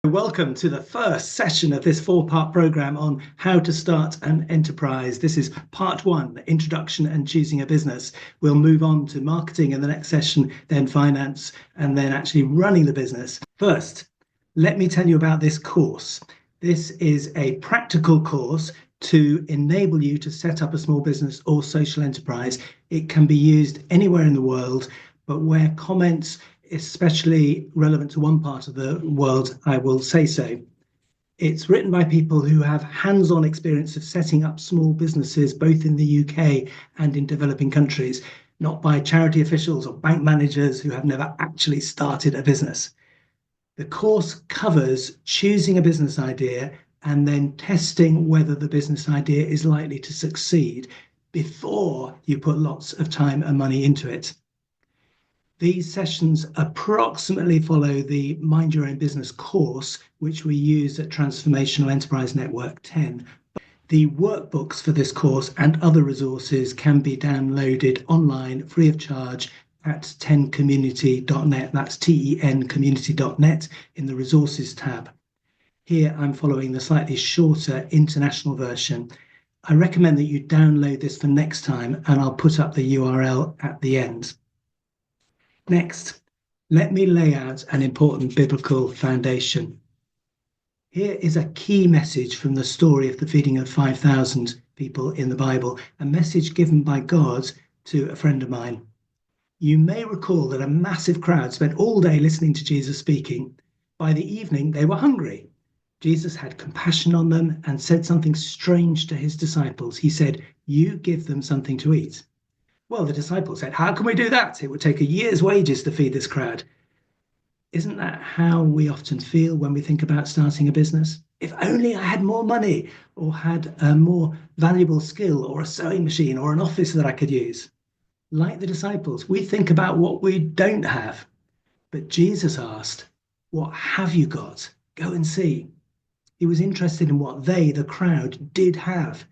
Welcome to the first session of this four-part program on how to start an enterprise. This is part one, the introduction and choosing a business. We'll move on to marketing in the next session, then finance, and then actually running the business. First, let me tell you about this course. This is a practical course to enable you to set up a small business or social enterprise. It can be used anywhere in the world, but where comments especially relevant to one part of the world, I will say so. It's written by people who have hands-on experience of setting up small businesses, both in the UK and in developing countries, not by charity officials or bank managers who have never actually started a business. The course covers choosing a business idea and then testing whether the business idea is likely to succeed before you put lots of time and money into it. These sessions approximately follow the Mind Your Own Business course, which we use at Transformational Enterprise Network 10. The workbooks for this course and other resources can be downloaded online free of charge at tencommunity.net. That's TEN community.net in the resources tab. Here I'm following the slightly shorter international version. I recommend that you download this for next time, and I'll put up the URL at the end. Next, let me lay out an important biblical foundation. Here is a key message from the story of the feeding of 5,000 people in the Bible, a message given by God to a friend of mine. You may recall that a massive crowd spent all day listening to Jesus speaking. By the evening, they were hungry. Jesus had compassion on them and said something strange to his disciples. He said, "You give them something to eat." Well, the disciples said, "How can we do that? It would take a year's wages to feed this crowd." Isn't that how we often feel when we think about starting a business? If only I had more money, or had a more valuable skill, or a sewing machine, or an office that I could use. Like the disciples, we think about what we don't have. But Jesus asked, "What have you got? Go and see." He was interested in what they, the crowd, did have.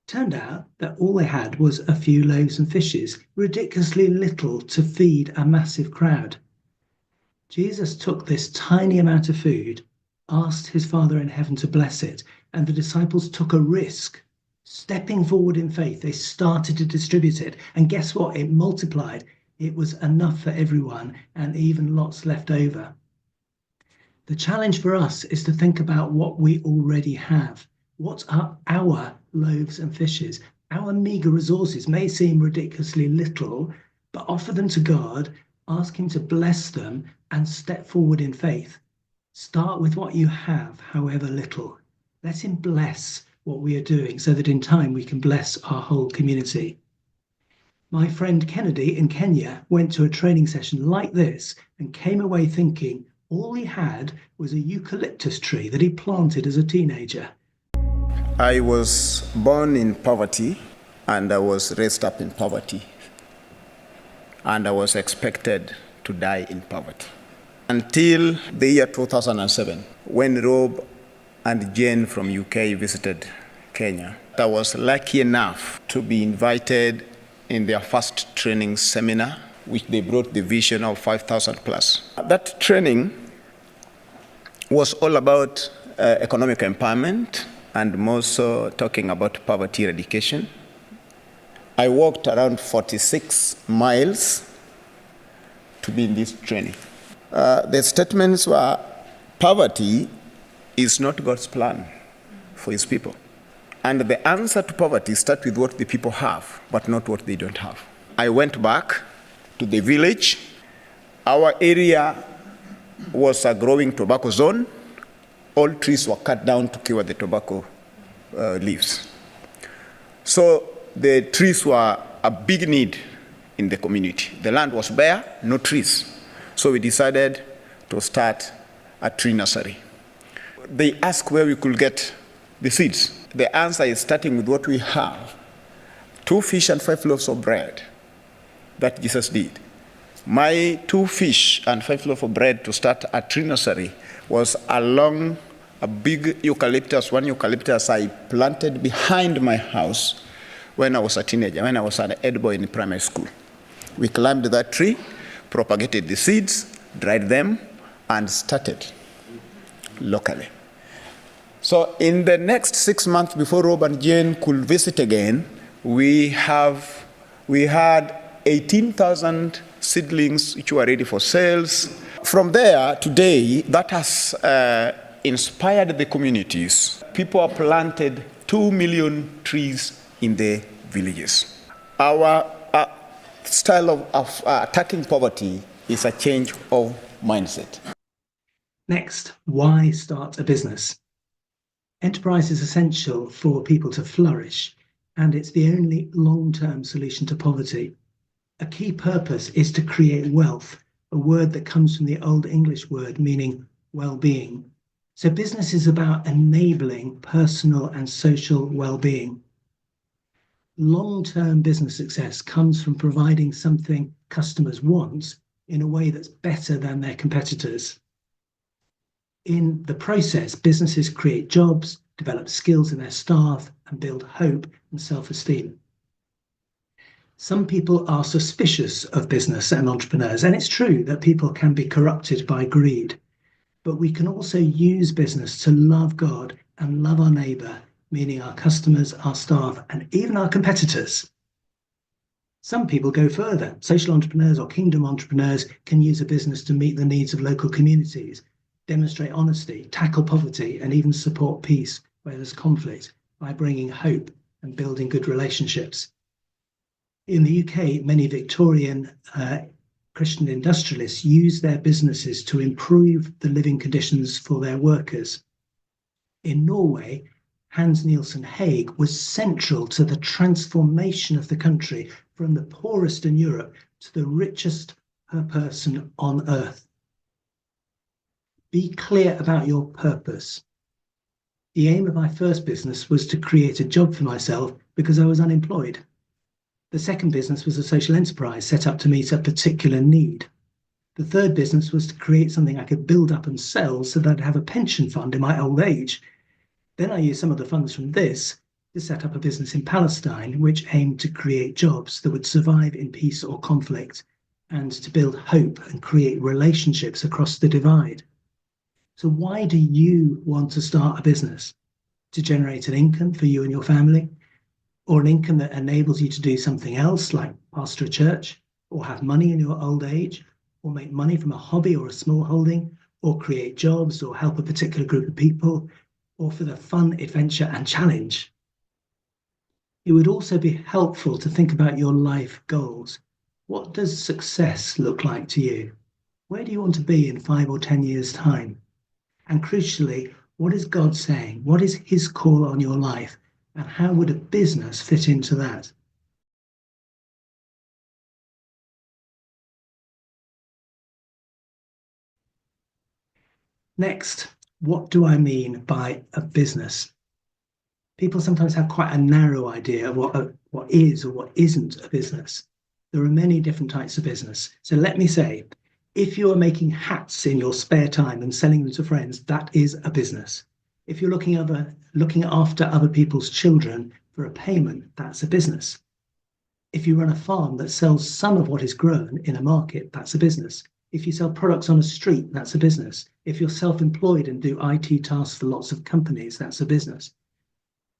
Turned out that all they had was a few loaves and fishes, ridiculously little to feed a massive crowd. Jesus took this tiny amount of food, asked his Father in heaven to bless it, and the disciples took a risk. Stepping forward in faith, they started to distribute it. And guess what? It multiplied. It was enough for everyone, and even lots left over. The challenge for us is to think about what we already have. What are our loaves and fishes? Our meager resources may seem ridiculously little, but offer them to God, ask him to bless them, and step forward in faith. Start with what you have, however little. Let him bless what we are doing so that in time we can bless our whole community. My friend Kennedy in Kenya went to a training session like this and came away thinking all he had was a eucalyptus tree that he planted as a teenager. I was born in poverty, and I was raised up in poverty, and I was expected to die in poverty. Until the year 2007, when Rob and Jane from UK visited Kenya, I was lucky enough to be invited in their first training seminar, which they brought the vision of 5,000 plus. That training was all about economic empowerment, and more so talking about poverty eradication. I walked around 46 miles to be in this training. The statements were, poverty is not God's plan for his people. And the answer to poverty starts with what the people have, but not what they don't have. I went back to the village. Our area was a growing tobacco zone. All trees were cut down to cure the tobacco leaves. So the trees were a big need in the community. The land was bare, no trees. So we decided to start a tree nursery. They asked where we could get the seeds. The answer is starting with what we have. 2 fish and 5 loaves of bread that Jesus did. My 2 fish and 5 loaves of bread to start a tree nursery was along a big eucalyptus, one eucalyptus I planted behind my house when I was a teenager, when I was an head boy in primary school. We climbed that tree, propagated the seeds, dried them, and started locally. So in the next 6 months before Rob and Jane could visit again, we had 18,000 seedlings which were ready for sales. From there, today, that has inspired the communities. People have planted 2 million trees in the villages. Our style of attacking poverty is a change of mindset. Next, why start a business? Enterprise is essential for people to flourish, and it's the only long-term solution to poverty. A key purpose is to create wealth, a word that comes from the Old English word meaning well-being. So business is about enabling personal and social well-being. Long-term business success comes from providing something customers want in a way that's better than their competitors. In the process, businesses create jobs, develop skills in their staff, and build hope and self-esteem. Some people are suspicious of business and entrepreneurs, and it's true that people can be corrupted by greed. But we can also use business to love God and love our neighbour, meaning our customers, our staff, and even our competitors. Some people go further. Social entrepreneurs or kingdom entrepreneurs can use a business to meet the needs of local communities, demonstrate honesty, tackle poverty, and even support peace where there's conflict by bringing hope and building good relationships. In the UK, many Victorian Christian industrialists use their businesses to improve the living conditions for their workers. In Norway, Hans Nielsen Haig was central to the transformation of the country from the poorest in Europe to the richest per person on earth. Be clear about your purpose. The aim of my first business was to create a job for myself because I was unemployed. The second business was a social enterprise set up to meet a particular need. The third business was to create something I could build up and sell so that I'd have a pension fund in my old age. Then I used some of the funds from this to set up a business in Palestine, which aimed to create jobs that would survive in peace or conflict, and to build hope and create relationships across the divide. So why do you want to start a business? To generate an income for you and your family? Or an income that enables you to do something else, like pastor a church, or have money in your old age, or make money from a hobby or a small holding, or create jobs, or help a particular group of people, or for the fun, adventure, and challenge? It would also be helpful to think about your life goals. What does success look like to you? Where do you want to be in 5 or 10 years' time? And crucially, what is God saying? What is his call on your life? And how would a business fit into that? Next, what do I mean by a business? People sometimes have quite a narrow idea of what is or what isn't a business. There are many different types of business. So let me say, if you are making hats in your spare time and selling them to friends, that is a business. If you're looking after other people's children for a payment, that's a business. If you run a farm that sells some of what is grown in a market, that's a business. If you sell products on a street, that's a business. If you're self-employed and do IT tasks for lots of companies, that's a business.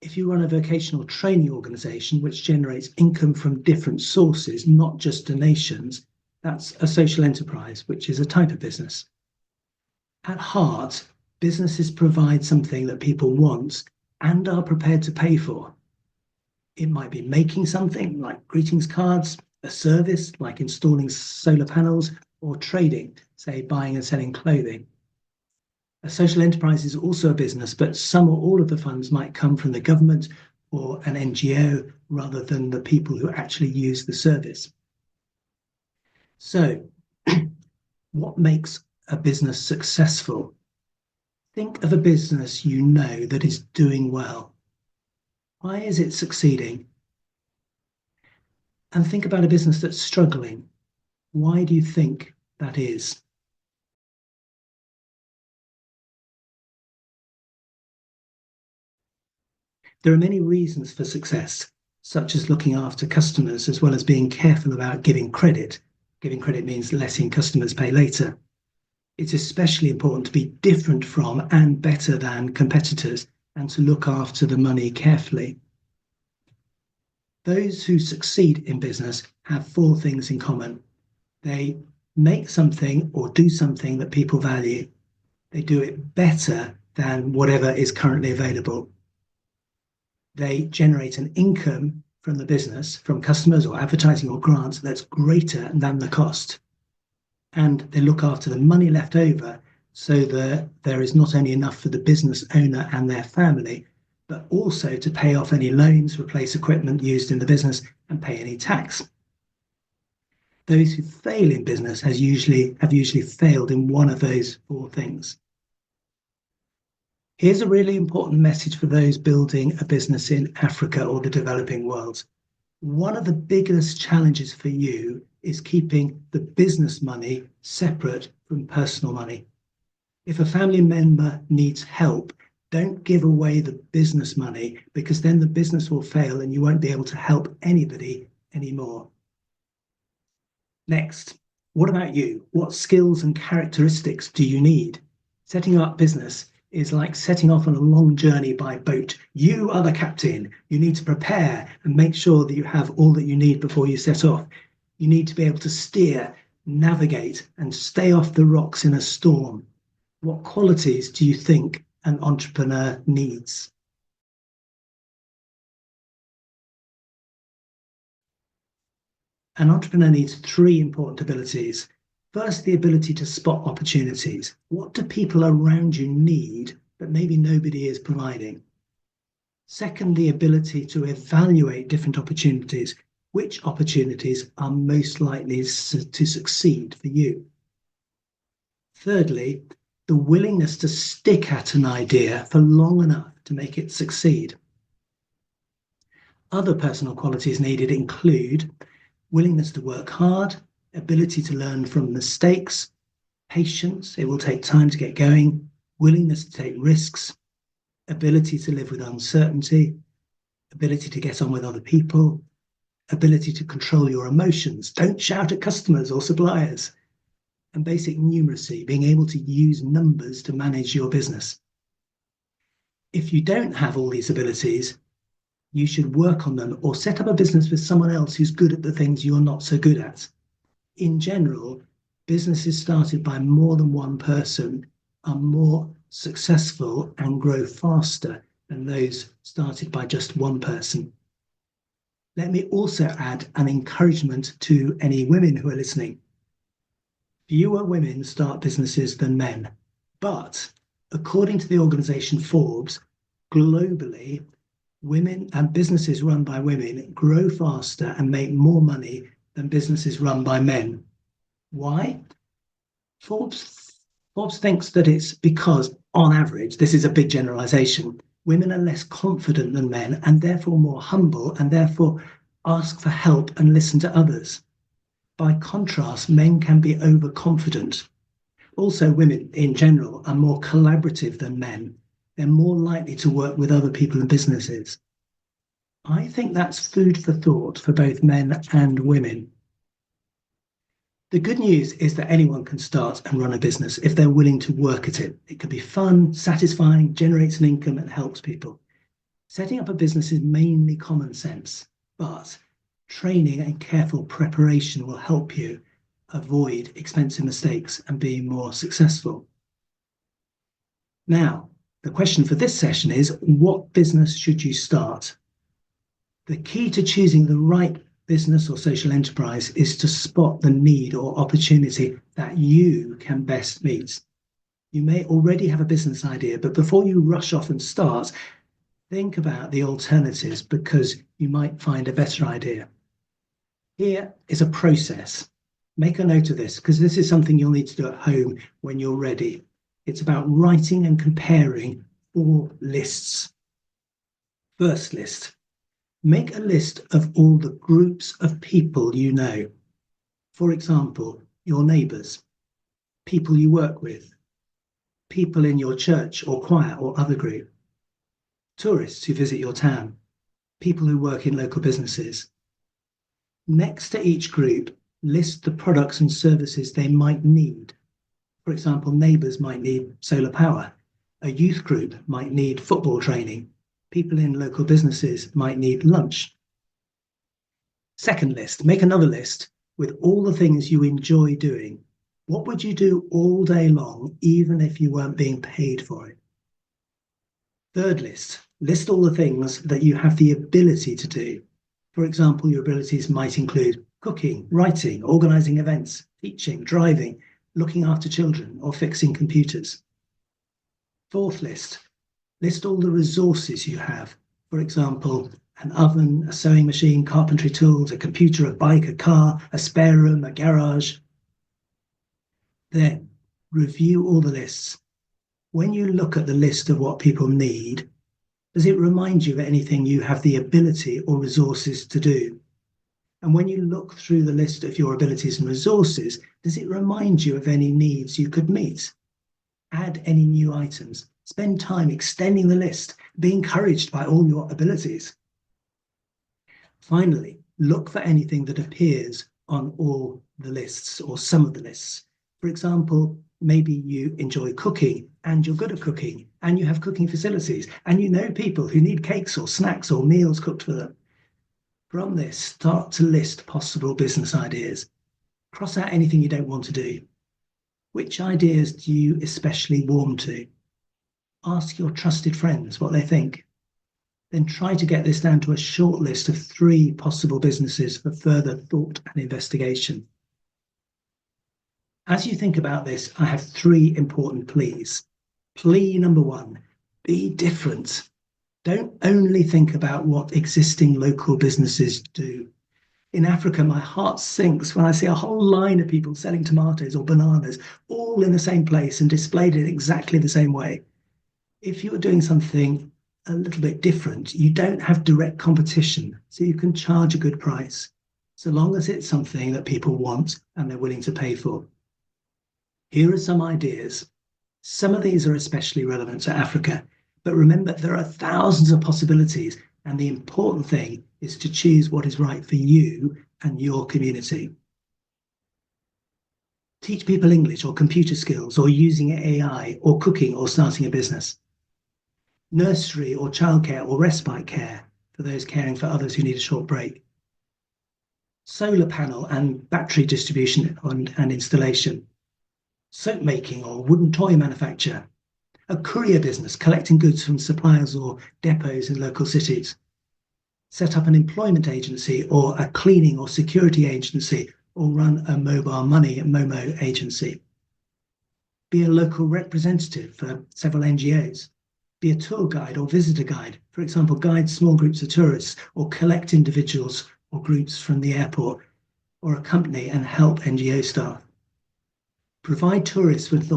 If you run a vocational training organization which generates income from different sources, not just donations, that's a social enterprise, which is a type of business. At heart, businesses provide something that people want and are prepared to pay for. It might be making something like greetings cards, a service like installing solar panels, or trading, say buying and selling clothing. A social enterprise is also a business, but some or all of the funds might come from the government or an NGO rather than the people who actually use the service. So, what makes a business successful? Think of a business you know that is doing well. Why is it succeeding? And think about a business that's struggling. Why do you think that is? There are many reasons for success, such as looking after customers as well as being careful about giving credit. Giving credit means letting customers pay later. It's especially important to be different from and better than competitors and to look after the money carefully. Those who succeed in business have four things in common. They make something or do something that people value. They do it better than whatever is currently available. They generate an income from the business, from customers or advertising or grants, that's greater than the cost. And they look after the money left over so that there is not only enough for the business owner and their family, but also to pay off any loans, replace equipment used in the business, and pay any tax. Those who fail in business have usually failed in one of those four things. Here's a really important message for those building a business in Africa or the developing world. One of the biggest challenges for you is keeping the business money separate from personal money. If a family member needs help, don't give away the business money, because then the business will fail and you won't be able to help anybody anymore. Next, what about you? What skills and characteristics do you need? Setting up business is like setting off on a long journey by boat. You are the captain. You need to prepare and make sure that you have all that you need before you set off. You need to be able to steer, navigate, and stay off the rocks in a storm. What qualities do you think an entrepreneur needs? An entrepreneur needs three important abilities. First, the ability to spot opportunities. What do people around you need but maybe nobody is providing? Second, the ability to evaluate different opportunities. Which opportunities are most likely to succeed for you? Thirdly, the willingness to stick at an idea for long enough to make it succeed. Other personal qualities needed include willingness to work hard, ability to learn from mistakes, patience, it will take time to get going, willingness to take risks, ability to live with uncertainty, ability to get on with other people, ability to control your emotions, don't shout at customers or suppliers, and basic numeracy, being able to use numbers to manage your business. If you don't have all these abilities, you should work on them or set up a business with someone else who's good at the things you're not so good at. In general, businesses started by more than one person are more successful and grow faster than those started by just one person. Let me also add an encouragement to any women who are listening. Fewer women start businesses than men, but according to the organization Forbes, globally, women and businesses run by women grow faster and make more money than businesses run by men. Why? Forbes thinks that it's because, on average, this is a big generalization, women are less confident than men and therefore more humble and therefore ask for help and listen to others. By contrast, men can be overconfident. Also, women in general are more collaborative than men. They're more likely to work with other people and businesses. I think that's food for thought for both men and women. The good news is that anyone can start and run a business if they're willing to work at it. It can be fun, satisfying, generates an income, and helps people. Setting up a business is mainly common sense, but training and careful preparation will help you avoid expensive mistakes and be more successful. Now, the question for this session is, what business should you start? The key to choosing the right business or social enterprise is to spot the need or opportunity that you can best meet. You may already have a business idea, but before you rush off and start, think about the alternatives because you might find a better idea. Here is a process. Make a note of this because this is something you'll need to do at home when you're ready. It's about writing and comparing 4 lists. First list. Make a list of all the groups of people you know. For example, your neighbours, people you work with, people in your church or choir or other group, tourists who visit your town, people who work in local businesses. Next to each group, list the products and services they might need. For example, neighbours might need solar power. A youth group might need football training. People in local businesses might need lunch. Second list, make another list with all the things you enjoy doing. What would you do all day long, even if you weren't being paid for it? Third list, list all the things that you have the ability to do. For example, your abilities might include cooking, writing, organising events, teaching, driving, looking after children, or fixing computers. Fourth list, list all the resources you have. For example, an oven, a sewing machine, carpentry tools, a computer, a bike, a car, a spare room, a garage. Then review all the lists. When you look at the list of what people need, does it remind you of anything you have the ability or resources to do? And when you look through the list of your abilities and resources, does it remind you of any needs you could meet? Add any new items. Spend time extending the list. Be encouraged by all your abilities. Finally, look for anything that appears on all the lists or some of the lists. For example, maybe you enjoy cooking and you're good at cooking and you have cooking facilities and you know people who need cakes or snacks or meals cooked for them. From this, start to list possible business ideas. Cross out anything you don't want to do. Which ideas do you especially warm to? Ask your trusted friends what they think. Then try to get this down to a short list of 3 possible businesses for further thought and investigation. As you think about this, I have 3 important pleas. Plea number 1, be different. Don't only think about what existing local businesses do. In Africa, my heart sinks when I see a whole line of people selling tomatoes or bananas, all in the same place and displayed in exactly the same way. If you're doing something a little bit different, you don't have direct competition, so you can charge a good price, so long as it's something that people want and they're willing to pay for. Here are some ideas. Some of these are especially relevant to Africa, but remember there are thousands of possibilities, and the important thing is to choose what is right for you and your community. Teach people English or computer skills or using AI or cooking or starting a business. Nursery or childcare or respite care for those caring for others who need a short break. Solar panel and battery distribution and installation. Soap making or wooden toy manufacture. A courier business collecting goods from suppliers or depots in local cities. Set up an employment agency or a cleaning or security agency, or run a mobile money Momo agency. Be a local representative for several NGOs. Be a tour guide or visitor guide, for example, guide small groups of tourists or collect individuals or groups from the airport, or accompany and help NGO staff. Provide tourists with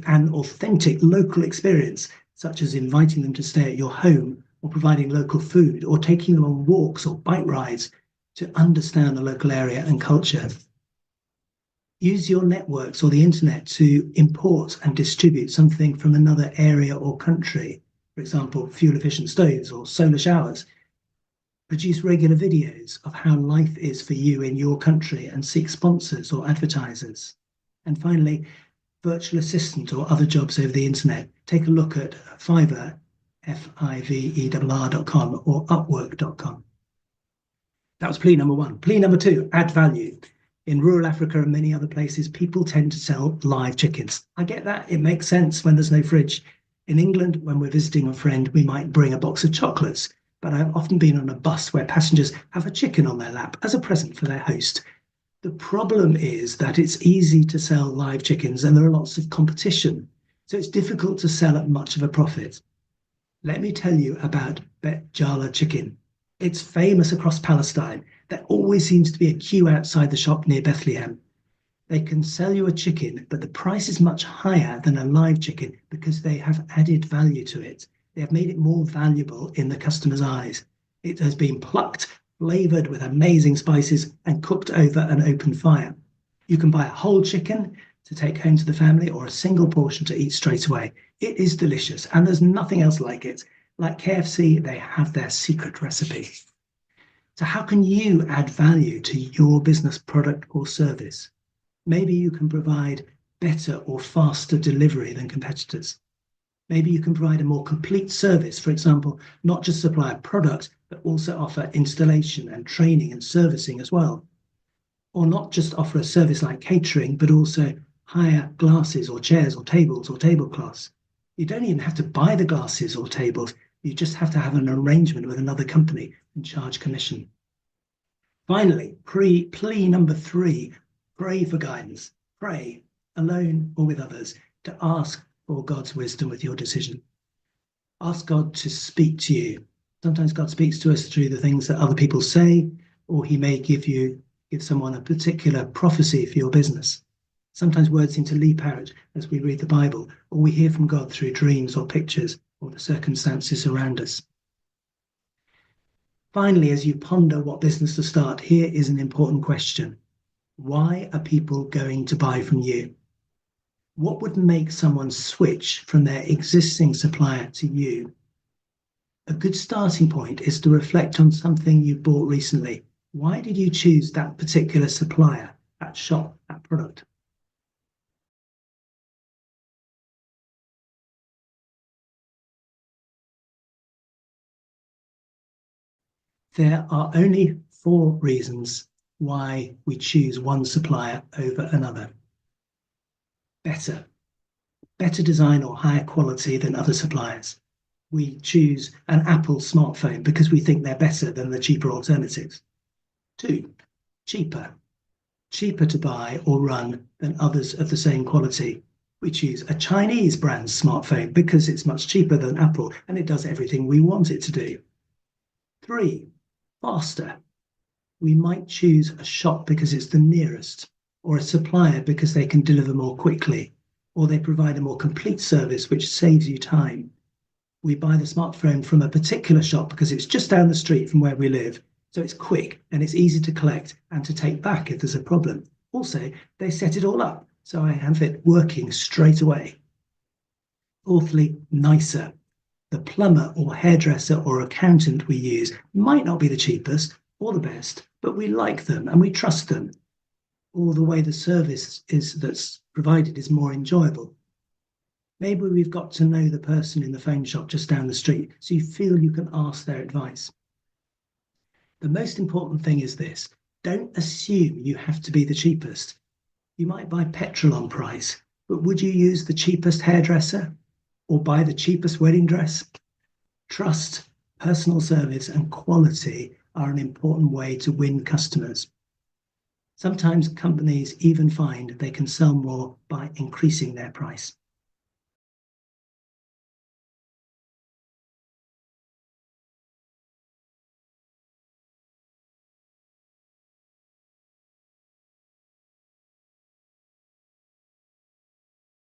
an authentic local experience, such as inviting them to stay at your home or providing local food or taking them on walks or bike rides to understand the local area and culture. Use your networks or the internet to import and distribute something from another area or country, for example, fuel-efficient stoves or solar showers. Produce regular videos of how life is for you in your country and seek sponsors or advertisers. And finally, virtual assistant or other jobs over the internet. Take a look at Fiverr, Fiverr.com or Upwork.com. That was plea number 1. Plea number 2, add value. In rural Africa and many other places, people tend to sell live chickens. I get that. It makes sense when there's no fridge. In England, when we're visiting a friend, we might bring a box of chocolates, but I've often been on a bus where passengers have a chicken on their lap as a present for their host. The problem is that it's easy to sell live chickens and there are lots of competition, so it's difficult to sell at much of a profit. Let me tell you about Bet Jala chicken. It's famous across Palestine. There always seems to be a queue outside the shop near Bethlehem. They can sell you a chicken, but the price is much higher than a live chicken because they have added value to it. They have made it more valuable in the customer's eyes. It has been plucked, flavoured with amazing spices and cooked over an open fire. You can buy a whole chicken to take home to the family or a single portion to eat straight away. It is delicious and there's nothing else like it. Like KFC, they have their secret recipe. So how can you add value to your business product or service? Maybe you can provide better or faster delivery than competitors. Maybe you can provide a more complete service, for example, not just supply a product, but also offer installation and training and servicing as well. Or not just offer a service like catering, but also hire glasses or chairs or tables or tablecloths. You don't even have to buy the glasses or tables. You just have to have an arrangement with another company and charge commission. Finally, plea number 3, pray for guidance. Pray, alone or with others, to ask for God's wisdom with your decision. Ask God to speak to you. Sometimes God speaks to us through the things that other people say, or he may give someone a particular prophecy for your business. Sometimes words seem to leap out as we read the Bible, or we hear from God through dreams or pictures or the circumstances around us. Finally, as you ponder what business to start, here is an important question. Why are people going to buy from you? What would make someone switch from their existing supplier to you? A good starting point is to reflect on something you bought recently. Why did you choose that particular supplier, that shop, that product? There are only 4 reasons why we choose one supplier over another. Better design or higher quality than other suppliers. We choose an Apple smartphone because we think they're better than the cheaper alternatives. 2, cheaper to buy or run than others of the same quality. We choose a Chinese brand smartphone because it's much cheaper than Apple and it does everything we want it to do. 3, faster. We might choose a shop because it's the nearest, or a supplier because they can deliver more quickly, or they provide a more complete service which saves you time. We buy the smartphone from a particular shop because it's just down the street from where we live, so it's quick and it's easy to collect and to take back if there's a problem. Also, they set it all up, so I have it working straight away. Fourthly, nicer. The plumber or hairdresser or accountant we use might not be the cheapest or the best, but we like them and we trust them. Or the way the service that's provided is more enjoyable. Maybe we've got to know the person in the phone shop just down the street, so you feel you can ask their advice. The most important thing is this: don't assume you have to be the cheapest. You might buy petrol on price, but would you use the cheapest hairdresser or buy the cheapest wedding dress? Trust, personal service, and quality are an important way to win customers. Sometimes companies even find they can sell more by increasing their price.